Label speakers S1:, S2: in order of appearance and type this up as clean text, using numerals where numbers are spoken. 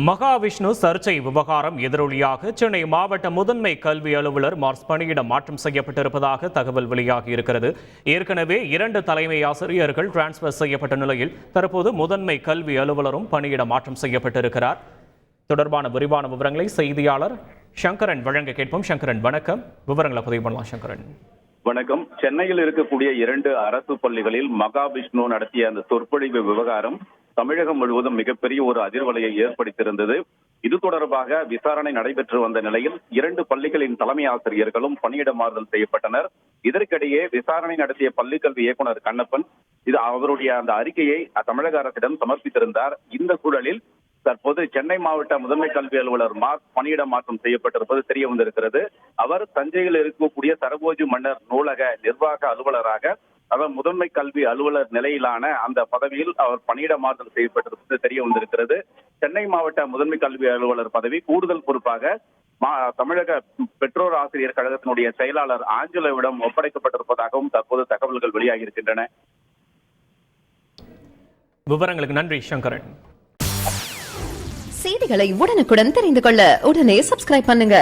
S1: மகாவிஷ்ணு சர்ச்சை விவகாரம் எதிரொலியாக சென்னை மாவட்ட முதன்மை கல்வி அலுவலர் மார்ஸ் பணியிடம் மாற்றம் செய்யப்பட்டிருப்பதாக தகவல் வெளியாகி இருக்கிறது. ஏற்கனவே 2 தலைமை ஆசிரியர்கள் டிரான்ஸ்பர் செய்யப்பட்ட நிலையில் தற்போது முதன்மை கல்வி அலுவலரும் பணியிட மாற்றம் செய்யப்பட்டிருக்கிறார். தொடர்பான விரிவான விவரங்களை செய்தியாளர் சங்கரன் வழங்க கேட்போம். சங்கரன், வணக்கம். விவரங்களை பதிவு பண்ணலாம். சங்கரன்,
S2: வணக்கம். சென்னையில் இருக்கக்கூடிய 2 அரசு பள்ளிகளில் மகாவிஷ்ணு நடத்திய அந்த சொற்பொழிவு விவகாரம் தமிழகம் முழுவதும் மிகப்பெரிய ஒரு அதிர்வலையை ஏற்படுத்தியிருந்தது. இது தொடர்பாக விசாரணை நடைபெற்று வந்த நிலையில் 2 பள்ளிகளின் தலைமை ஆசிரியர்களும் பணியிட மாறுதல் செய்யப்பட்டனர். இதற்கிடையே விசாரணை நடத்திய பள்ளிக்கல்வி இயக்குனர் கண்ணப்பன் அவருடைய அந்த அறிக்கையை தமிழக அரசிடம் சமர்ப்பித்திருந்தார். இந்த சூழலில் தற்போது சென்னை மாவட்ட முதன்மை கல்வி அலுவலர் மார்ஸ் பணியிட மாற்றம் செய்யப்பட்டிருப்பது தெரிய வந்திருக்கிறது. அவர் தஞ்சையில் இருக்கக்கூடிய சரபோஜி மன்னர் நூலக நிர்வாக அலுவலராக அவர் முதன்மை கல்வி அலுவலர் நிலையிலான அந்த பதவியில் அவர் பணியிட மாற்றம் செய்யப்பட்டிருப்பது தெரிய வந்திருக்கிறது. சென்னை மாவட்ட முதன்மை கல்வி அலுவலர் பதவி கூடுதல் பொறுப்பாக தமிழக பெற்றோர் ஆசிரியர் கழகத்தினுடைய செயலாளர் ஆஞ்சலோவிடம் ஒப்படைக்கப்பட்டிருப்பதாகவும் தற்போது தகவல்கள் வெளியாகி இருக்கின்றன.
S1: விவரங்களுக்கு நன்றி சங்கரன்.
S3: செய்திகளை உடனுக்குடன் தெரிந்து கொள்ள உடனே சப்ஸ்கிரைப் பண்ணுங்க.